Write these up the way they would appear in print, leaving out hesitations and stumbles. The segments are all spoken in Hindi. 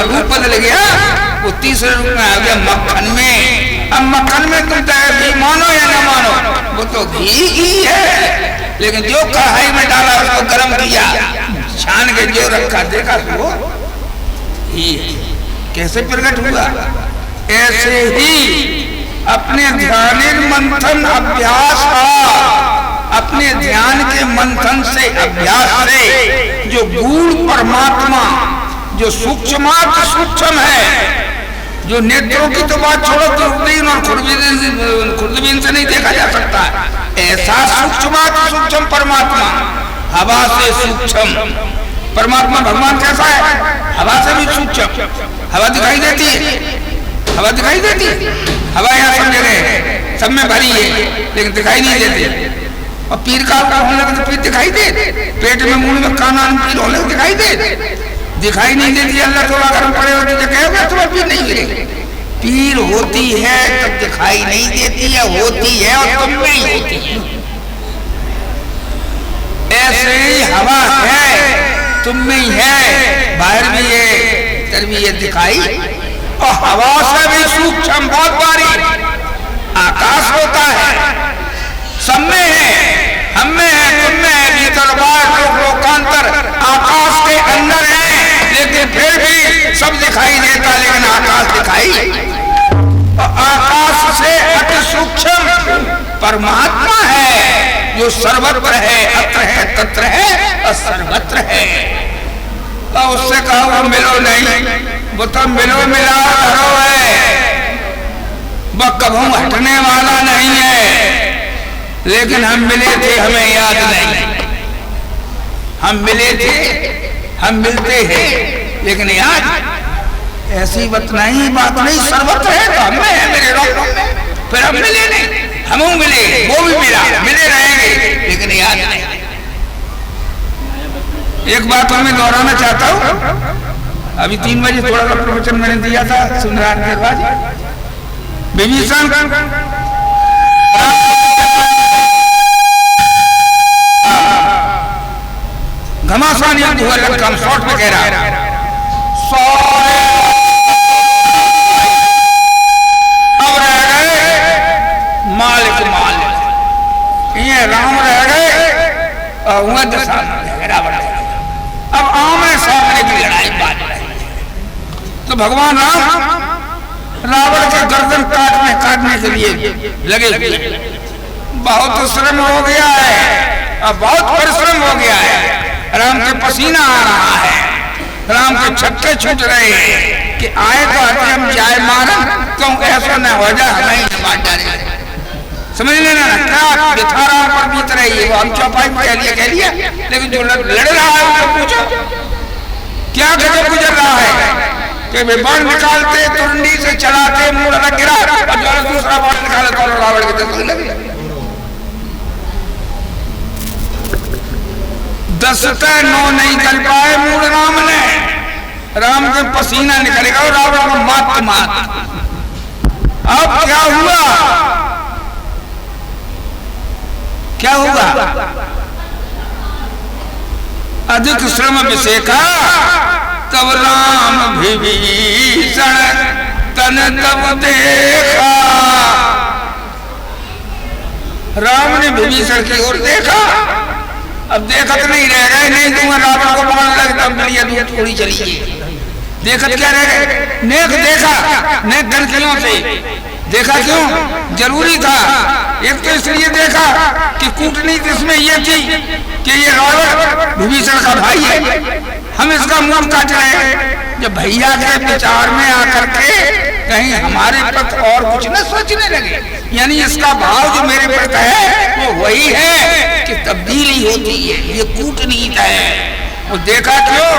रूप बदल गया, वो तीसरे रूप में आ गया मक्खन में। अब मक्खन में तुम चाहे घी मानो या न मानो, वो तो घी है, लेकिन जो कढ़ाई में डाला उसको गर्म किया, छान के जो रखा देखा तो वो घी है। कैसे प्रकट हुआ? ऐसे ही अपने ध्यान मंथन अभ्यास, अपने ध्यान के मंथन से अभ्यास से जो गूढ़ परमात्मा, जो सूक्ष्मात सूक्ष्म है, जो नेत्रों की तो बात छोड़ो, दूरबीन और खुर्दबीन से नहीं देखा जा सकता, ऐसा सूक्ष्मात सूक्ष्म परमात्मा, हवा से सूक्ष्म परमात्मा भगवान कैसा है? हवा से भी सूक्ष्म। हवा दिखाई देती है, हवा दिखाई देती है, हवा यहाँ सब जगह सब में भरी है, लेकिन दिखाई नहीं देती। और पीर का होने लगे तो पीर दिखाई दे, पेट में मुंह में काना पीर होने लगे दिखाई दे, दिखाई नहीं देती। अल्लाह थोड़ा गर्म पड़े होती तो कहेगा तुम्हें पीर नहीं मिलेगी। पीर होती है तब दिखाई नहीं देती है, होती है और तुम में ही होती है। ऐसे ही हवा है, तुम में ही है, बाहर भी है, इधर भी है दिखाई। और हवा से भी सूक्ष्म बहुत बारी आकाश होता है, सब में है, हम में है, तुम में है, भीतर बाहर लोक लोकांतर आकाश के अंदर है, लेकिन फिर भी सब दिखाई देता, लेकिन आकाश दिखाई। और आकाश से अति सूक्ष्म परमात्मा है जो सर्वत्र है, अत्र है, तत्र है और सर्वत्र है। तो उससे कहो वो मिलो नहीं, वो तो मिलो मिला धरो है, वो कभी हटने वाला नहीं है। लेकिन हम मिले थे, हमें याद नहीं, हम मिले थे, हम मिलते हैं, लेकिन याद ऐसी बात नहीं, सर्वत्र है तो हमें है, मेरे रोक में, फिर हम मिले नहीं, हम मिले, वो भी मिला, मिले रहेंगे, लेकिन याद नहीं। एक बात मैं दोहराना चाहता हूँ, अभी 3 बजे थोड़ा सा प्रवचन मैंने दिया था सुंदरान के बाद, विभीषण घमासान युद्ध हुआ, लड़का हम शॉर्ट में कह रहा, अब रह गए मालिक मालिक, ये राम रह गए और हुआ दशरथ रावण। अब आमने सामने की लड़ाई बात रही, तो भगवान राम रावण के गर्दन काटने के लिए लगे हुए। बहुत श्रम हो गया है, अब बहुत परिश्रम हो गया है, राम के पसीना आ रहा है, राम के छक्के छूट रहे हैं कि आए तो आते हम जाए मारन, क्यों ऐसा न हो जाए हमें ही मार डाले। समझ लेना ना, क्या बिथारा पर बीत रही है, वो हम चौपाई कह लिया, लेकिन जो लड़ रहा है उसको पूछो क्या गजब गुजर रहा है कि वे बाण निकालते, तुरंडी से चलाते, मुड़ न गिरा, और जो दूसरा बाण निकाले तो रावण के दस लगे। 10 नहीं कर पाए मूल राम ने, राम के पसीना निकलेगा और रावण को मात। अब क्या हुआ, क्या होगा? अधिक श्रम विषेका तब राम विभीषण तन तब देखा। राम ने विभीषण की ओर देखा, अब देखत नहीं रह गए, नहीं दूंगा रावण को पकड़ लग, तब बढ़िया दूर थोड़ी चलिए। देखत क्या रह गए? नेक देखा, नेक गलतियों से देखा, क्यों जरूरी था? एक तो इसलिए देखा कि कूटनीति इसमें ये थी कि ये रावण विभीषण का भाई है, हम इसका मुंह काट रहे हैं। जब भैया के विचार में आकर के कहीं हमारे प्रति और कुछ न सोचने लगे, यानी इसका भाव जो मेरे प्रति है वो वही है कि तब्दीली होती है, ये कूटनीति है। वो देखा क्यों?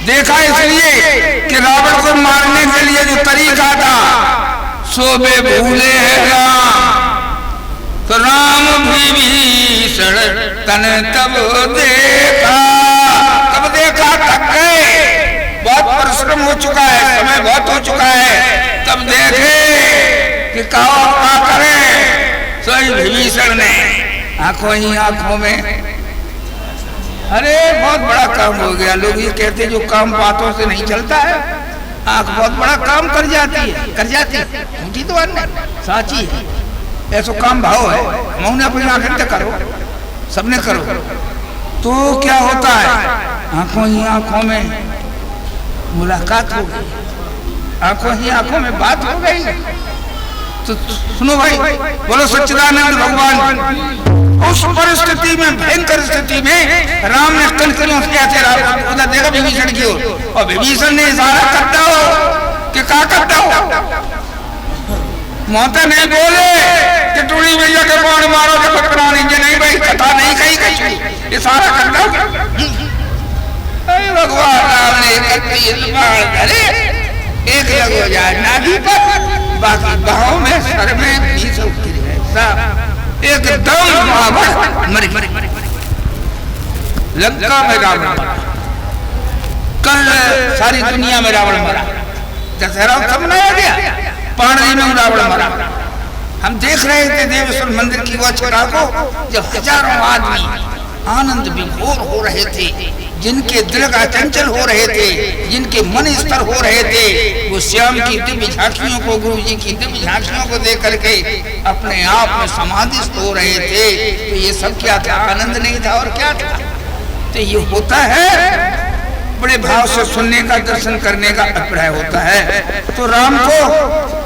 देखा इसलिए कि रावण को मारने के लिए जो तरीका था सो बे भूले है राम, तो राम विभीषण तन तब देखा, थक गए, बहुत परिश्रम हो चुका है, समय बहुत हो चुका है, तब देखे कि क्या करें। सही विभीषण ने आंखों ही आंखों में अरे बहुत बड़ा काम हो गया। लोग ये कहते जो काम बातों से नहीं चलता है, आंख बहुत बड़ा काम कर जाती है। झूठी तो साची है, ऐसा काम भाव है। मौन अपनी आंखें तक करो, सबने करो तो क्या होता है, आंखों ही आंखों में मुलाकात हो गई, आंखों ही आंखों में बात हो गई। तो सुनो भाई, बोलो सच्चिदानंद भगवान। उस परिस्थिति में, भयंकर स्थिति में राम ने कनकनियों से कैसे उधर देखा विभीषण की ओर, और विभीषण ने इशारा करता हो कि क्या करता हो, मोहता नहीं बोले कि टूड़ी भैया के बाण मारो के पकड़ा नहीं भाई, कथा नहीं कही कही, इशारा करता हो। भगवान राम ने 31 बाण धरे, एक लग हो जाए नाभि पर, बाकी बाहों में, सर में, एकदम मर गई। लंका में रावण, कल सारी दुनिया में रावण मरा, दशहरा उत्सव मनाया गया, पाणरी में रावण मरा। हम देख रहे थे देवेश्वर मंदिर की वो छटा को, जब हजारों आदमी आनंद विभोर हो रहे थे, जिनके दिल का चंचल हो रहे थे, जिनके मन स्तर हो रहे थे, वो श्याम की दिव्य झांकियों को, गुरु जी की दिव्य झांकियों को देख करके अपने आप में समाधिस्थ हो रहे थे। तो ये सब क्या था, आनंद नहीं था और क्या था। तो ये होता है, बड़े भाव से सुनने का, दर्शन करने का अभिप्राय होता है। तो राम को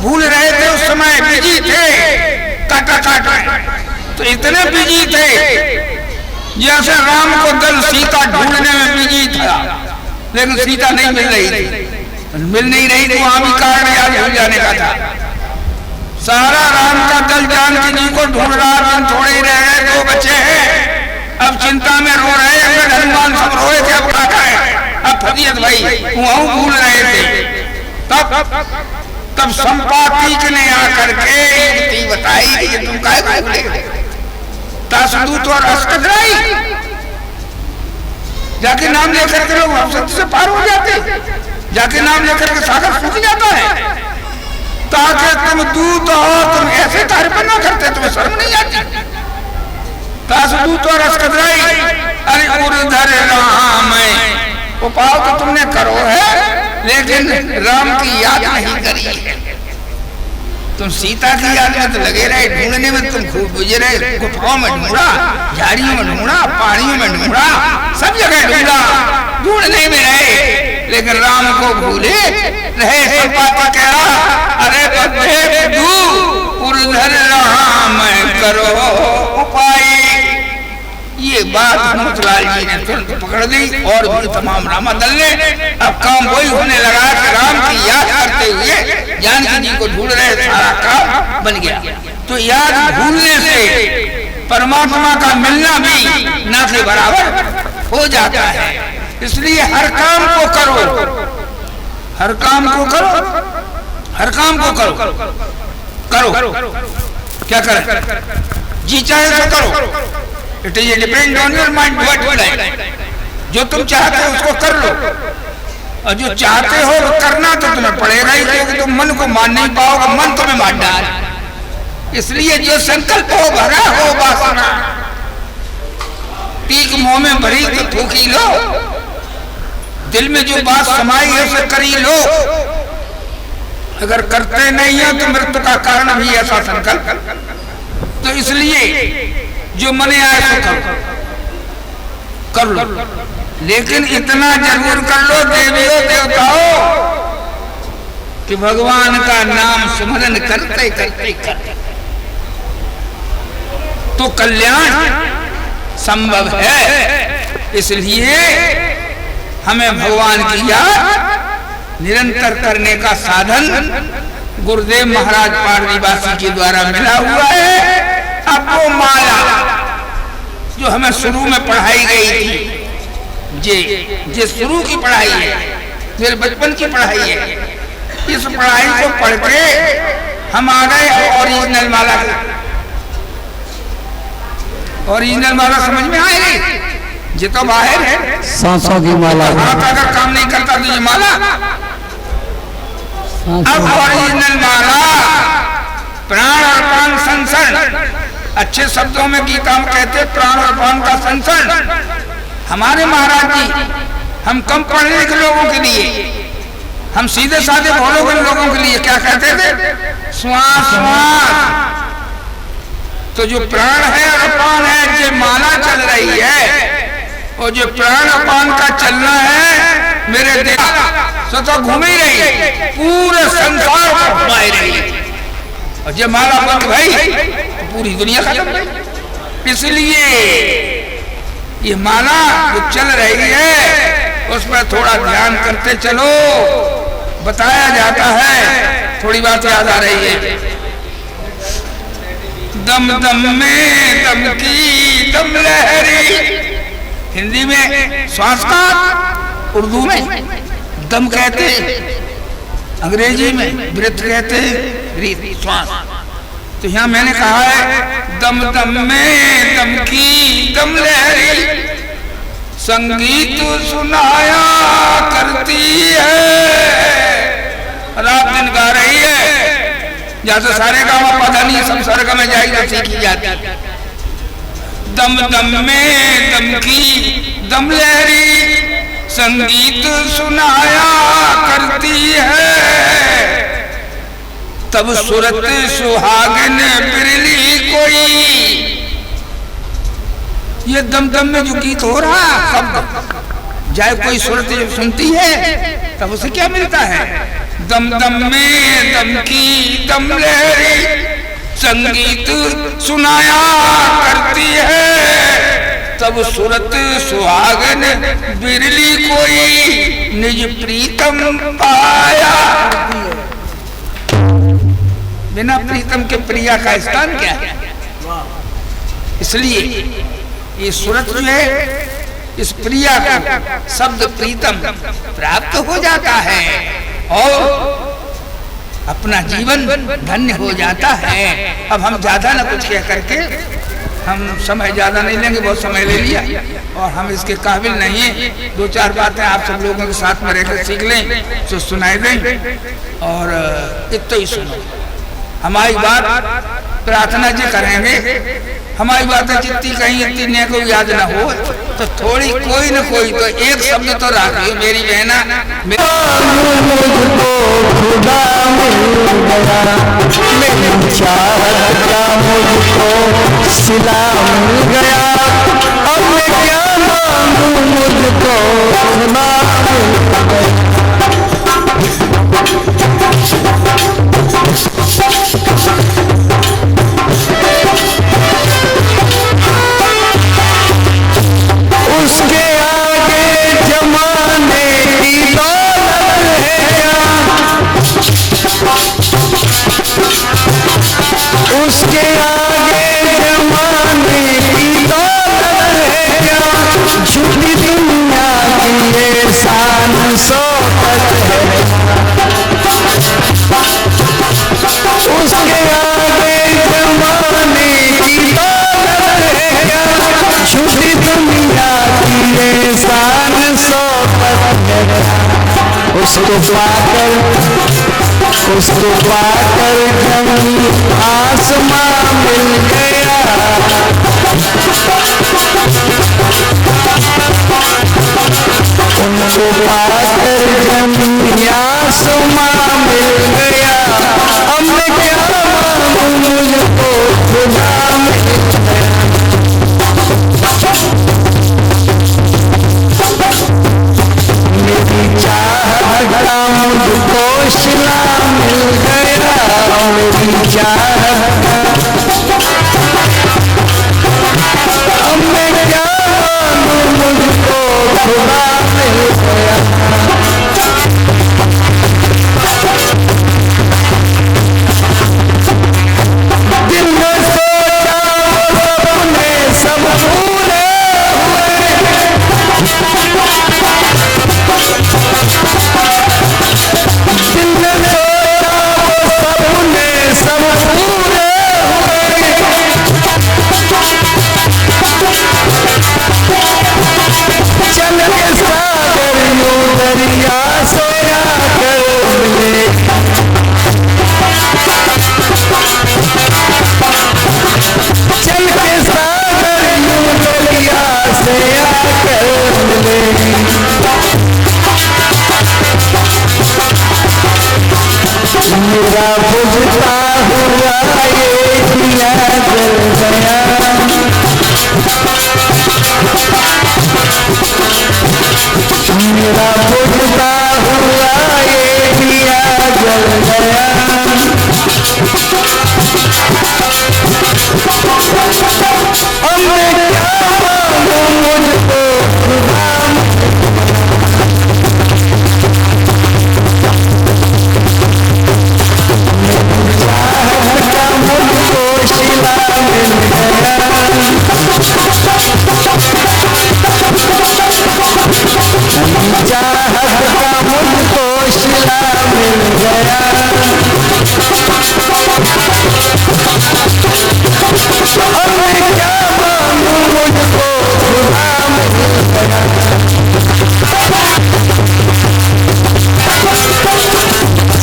भूल रहे थे, उस समय बिजी थे, काटा तो इतने बिजी थे जैसे राम को दल सीता ढूंढने में बिजी था, लेकिन सीता नहीं मिल रही थी, मिल नहीं रही थी। वहां भी कारण याद भूल जाने का था। सारा राम का दल जानकी जी को ढूंढ रहा, दिन थोड़े ही रह गए, 2 बच्चे हैं, अब चिंता में रो रहे हैं। हनुमान सब रोए थे, अब क्या है, अब फजीयत भाई वहां भूल रहे थे। तब संपातिक ने आकर के युक्ति बताई कि तुम काहे भूले, तासदूत और अस्कदराई जाके नाम लेकर के लोग सत्य से पार हो जाते, जाके नाम लेकर के सागर सूख जाता है। ताकि तुम दूत हो, तुम ऐसे कार्य पर ना करते, तुम्हें शर्म नहीं आती। तासदूत और अस्कदराई, अरे उर्धर राम, उपाय तो तुमने करो है, लेकिन राम की याद नहीं करी है। तुम सीता की याद में तो लगे रहे, ढूंढने में तुम खूब गुजरे, गुफाओं में ढूंढा, झाड़ियों में ढूंढा, पहाड़ियों में ढूंढा, सब जगह ढूंढा, ढूंढने में रहे, लेकिन राम को भूले रहे। संपाति कह रहा, अरे बंदे तू उर्धर राम करो उपाय। ये बात हनुमतलाल जी ने तुरंत पकड़ ली, और भी तमाम रामा दल ने। अब काम वही होने लगा कि राम की याद करते हुए जानकी जी को ढूंढ रहे, सारा काम बन गया। तो याद भूलने से परमात्मा का मिलना भी ना के बराबर हो जाता है। इसलिए हर काम को करो, हर काम को करो, हर काम को करो, क्या करें, जी चाहे तो करो। It is depend on your mind, what you like. जो तुम चाहते हो उसको कर लो, और जो चाहते हो वो करना तो तुम्हें पड़ेगा ही, क्योंकि तुम मन को मान नहीं पाओगे, मन तुम्हें मान डाल। इसलिए जो संकल्प हो भरा हो वासना, पीक मुंह में भरी तो थूकी लो, दिल में जो बात समाई है उसे करी लो। अगर करते नहीं हो तो मृत्यु का कारण भी ऐसा संकल्प। तो इसलिए जो मने आए सो कर लो, लेकिन इतना जरूर कर लो देवियों देवताओं कि भगवान का नाम स्मरण करते करते करते तो कल्याण संभव है। इसलिए हमें भगवान की याद निरंतर करने का साधन गुरुदेव महाराज पारदीवासी के द्वारा मिला हुआ है। अब वो माला जो हमें शुरू में पढ़ाई गई थी, ये शुरू की पढ़ाई है, मेरे बचपन की पढ़ाई है, इस पढ़ाई को पढ़ के हम आ गए ओरिजिनल माला। ओरिजिनल माला समझ में आएगी, ये तो बाहर है, सांसों की माला, हाथ अगर काम नहीं करता तो ये माला। अब ओरिजिनल माला प्राण और प्राण संसरण, अच्छे शब्दों में गीता में कहते प्राण और प्राण का संसरण, हमारे महाराज जी हम कम पढ़े लिखे लोगों के लिए, हम सीधे साधे भोलों के लोगों के लिए क्या कहते थे? श्वास श्वास। तो जो प्राण है और अपान है, जो माला चल रही है और जो प्राण अपान का चलना है, मेरे देश तो घूम ही रही, पूरे संसार को घुमाई रही। और जब माला बंद भाई तो पूरी दुनिया खत्म गई। इसलिए ये माला जो चल रही है उस पर थोड़ा ध्यान करते चलो। बताया जाता है, थोड़ी बात याद आ रही है। दम दम में दम की दम लहरी, हिंदी में श्वास का, उर्दू में दम कहते हैं, अंग्रेजी में ब्रेथ कहते हैं, श्वास। तो यहाँ मैंने कहा है दम दम में दम की दम लहरी, संगीत सुनाया करती है। रात दिन गा रही है, जैसे सारे गाँव पता नहीं सब स्वर्ग में जाएगी सीखी जाती। दम दम में दम की दम लहरी, संगीत सुनाया करती है। तब सूरत सुहागन बिरली कोई, ये दम दम में जो गीत हो रहा शब्द, जाए कोई सूरत जब सुनती है तब उसे क्या मिलता है? दम दम में दम की दम लहरी, संगीत सुनाया करती है। तब सूरत सुहागन बिरली कोई, निज प्रीतम पाया। बिना प्रीतम के प्रिया का स्थान क्या है? इसलिए ये सूरत जो है, इस प्रिया को शब्द प्रीतम प्राप्त हो जाता है और अपना जीवन धन्य हो जाता है। अब हम ज्यादा ना कुछ कह करके, हम समय ज्यादा नहीं लेंगे, बहुत समय ले लिया और हम इसके काबिल नहीं है। दो चार बातें आप सब लोगों के साथ में रहकर सीख लें तो सुनाई दें। और इतना ही सुनो, हमारी बात प्रार्थना जी करेंगे, हमारी बातें जितनी कहीं इतनी को याद ना हो तो थोड़ी कोई न कोई तो एक शब्द तो रखियो। मेरी बहना खुदा मिल गया, मेरी चाहत का मुझको सिला मिल गया। अब मैं क्या मांगू, मुझको खुदा मिल गया। उसके आगे जमाने की दौलत है क्या, उसके आगे जमाने की दौलत है क्या। झूठी दुनिया की ये शान शौकत है, उसके आगे जमाने की दौलत है क्या। झूठी दुनिया की ये शान शौकत है। उसको पाकर जमीन आसमां मिल गया। उनको पाकर जमीन आसमां मिल गया। अब मैं क्या मांगू, मुझको खुदा मिल गया। मेरी चाहत का मुझको सिला मिल गया। मेरी चाहत अब मैं क्या मांगू, मुझको खुदा मिल गया। दिल में सोचा सपने सब पूरे हुए, दिल में सोचा सपने सब पूरे हुए। चल के सागर यूं दरिया से आकर मिले, चल के सागर यूं दरिया से आकर बुझता हुआ ये दिया जल गया, मेरा बुझता हुआ ये दिया जल गया। अब मैं क्या मांगू मुझको खुदा, चाहत का मुझको शिला मिल गया, चाहत का मुझको शिला मिल गया। अब मैं क्या मांगू मुझको खुदा मिल गया।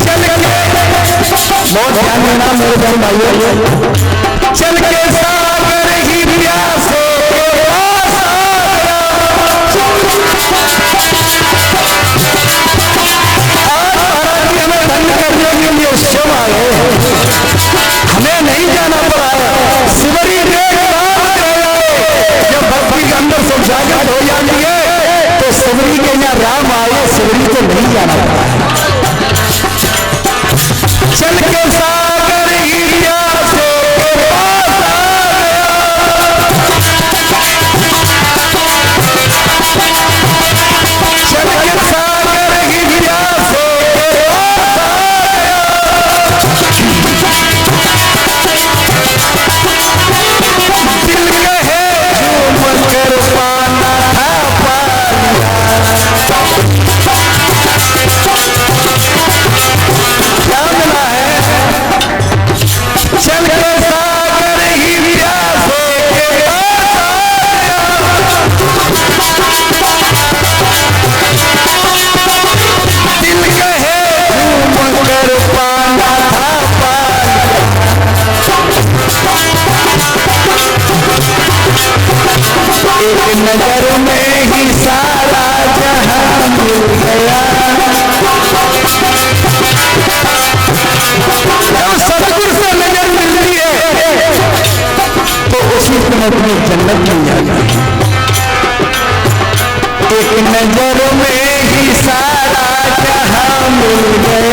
चल के बहुत ध्यान देना मेरे बहन भाइयों, चल के सागर ही प्यासों के पास आया, हमें धन करने के लिए स्वयं आए, हमें नहीं जाना पड़ा। सिवरी देख जब भक्ति के अंदर सब जागृत हो जाती है तो सिवरी के यहाँ राम आए, सिवरी को नहीं जाना पड़ा। चल के सागर ही प्यासों के पास आया, चल के सागर ही प्यासों के पास आया, दिल कहे झूम कर पाना था पा लिया, क्या मिला है। चल के सागर ही प्यासों के पास आया, दिल कहे झूम कर पाना था पा लिया। एक नजर में ही सारा जहां मिल गया। जब सतगुरु से नजर मिलती है तो उसी मिनट में जन्नत मिल जाती है। एक नजर में ही सारा जहां मिल गया।